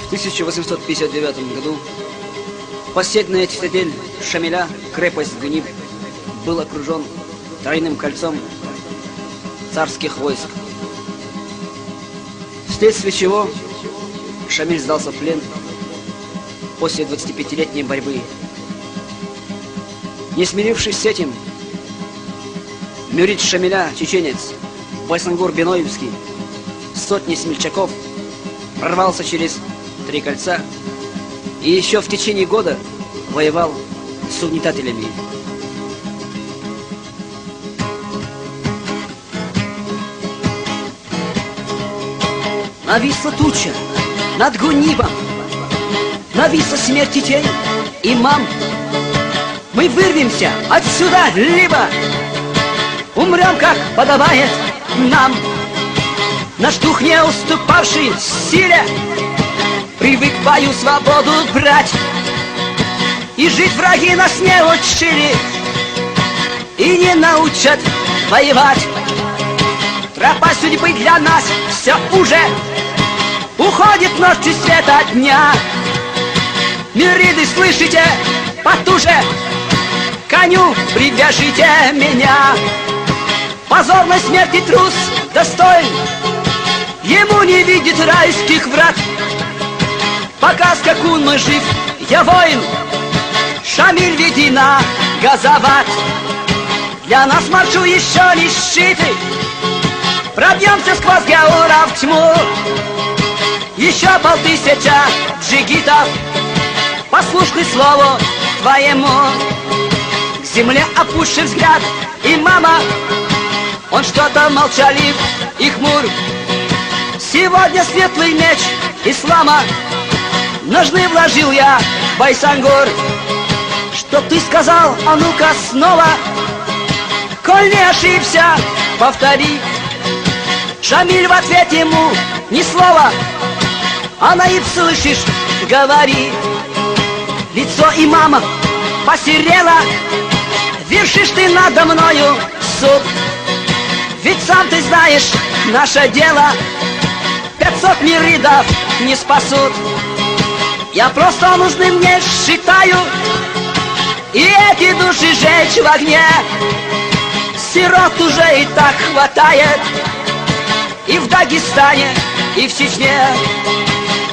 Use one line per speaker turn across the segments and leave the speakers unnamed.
1859 году последняя цитадель Шамиля, крепость Ганиб, был окружен тройным кольцом царских войск, вследствие чего Шамиль сдался в плен после 25-летней борьбы. Не смирившись с этим, Мюрид Шамиля, чеченец, Байсангур Беноевский, сотни смельчаков прорвался через 3 кольца и еще в течение года воевал с угнетателями. Нависла туча над Гунибом, нависла смерти тень, имам. Мы вырвемся отсюда, либо умрем, как подобает нам. Наш дух, не уступавший силе, привык в бою свободу брать. И жить враги нас не учили и не научат воевать. Тропа судьбы для нас все уже уходит ночью света дня. Мюриды, слышите, потуже коню привяжите меня. Позорной смерти трус достоин, ему не видит райских врат. Пока скакун мой жив, я воин, Шамиль, веди на Газават. Для нас маршу еще не щиты, пробьемся сквозь Гаора в тьму. Еще 5000 джигитов послушны слову твоему. К земле опущен взгляд имама, он что-то молчалив и хмур. Сегодня светлый меч ислама ножны вложил я, Байсангур. Что ты сказал, а ну-ка снова, коль не ошибся, повтори. Шамиль в ответ ему ни слова, а наиб, слышишь, говори. Лицо имама посерело, вершишь ты надо мною суд. Ведь сам ты знаешь, наше дело 500 мюридов не спасут. Я просто нужным мне считаю и эти души жечь в огне. Сирот уже и так хватает и в Дагестане, и в Чечне.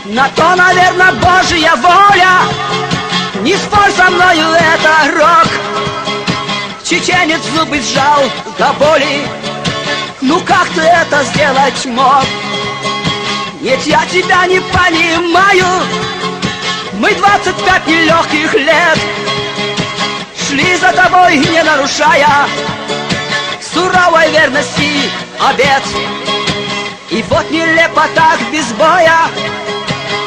На то, наверное, Божья воля. Не спорь со мною, это рок. Чеченец зубы сжал до боли. Ну как ты это сделать мог? Нет, я тебя не понимаю. Мы 25 нелегких лет шли за тобой, не нарушая суровой верности обет. И вот нелепо так без боя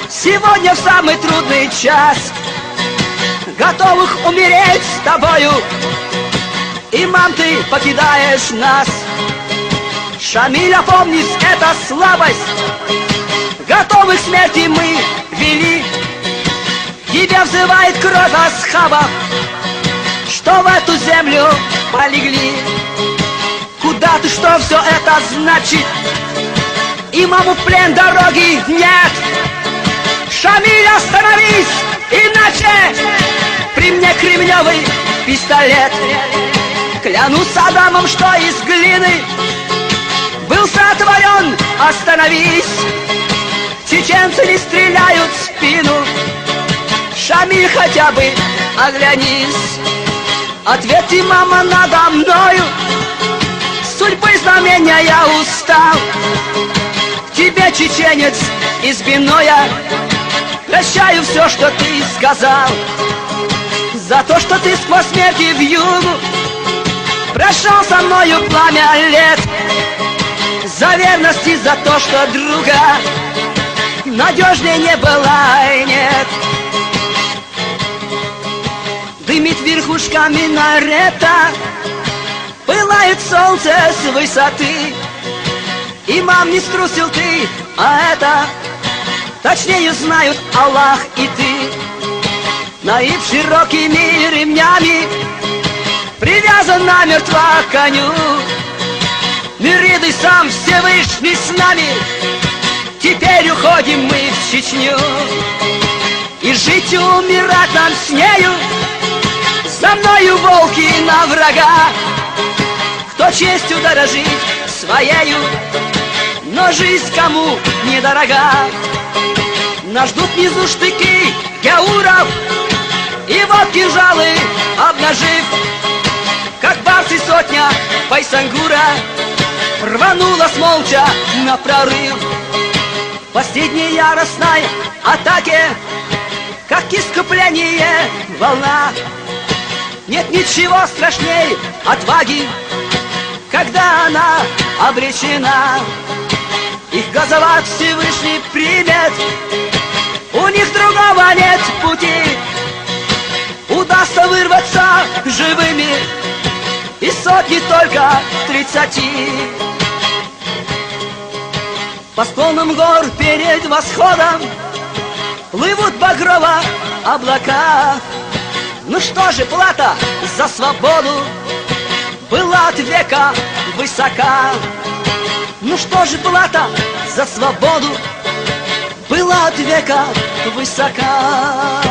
сегодня в самый трудный час, готовых умереть с тобою, имам, ты покидаешь нас. Шамиль, опомнись, это слабость, готовых к смерти мы вели. Тебя взывает кровь асхабов, что в эту землю полегли. Куда ты, что все это значит? Имаму в плен дороги нет. Шамиль, остановись, иначе при мне кремневый пистолет. Клянусь Адамом, что из глины был сотворен. Остановись, чеченцы не стреляют в спину. Шамиль, хотя бы оглянись. Ответ имама надо мною, судьбы знамения я устал. К тебе, чеченец из Биноя, прощаю все, что ты сказал. За то, что ты сквозь смерти в югу прошел со мною пламя лет. За верность и за то, что друга надежнее не было и нет. Дымит верхушка минарета, пылает солнце с высоты. Имам, не струсил ты, а это точнее знают Аллах и ты. Наиб широкими ремнями привязан намертво к коню. Мюриды, сам Всевышний с нами, теперь уходим мы в Чечню. И жить и умирать нам с нею, за мною волки на врага. Кто честью дорожит своею, но жизнь кому недорога. Нас ждут внизу штыки гяуров, и вот кинжалы обнажив, как барсы сотня Байсангура рванулась молча на прорыв. В последней яростной атаке, как искупление волна, нет ничего страшней отваги, когда она обречена. Их газоват Всевышний примет, у них другого нет пути. Удастся вырваться живыми из сотни только 30. По склонам гор перед восходом плывут багрово облака. Ну что же, плата за свободу была от века высока. Ну что же, плата за свободу была от века высока.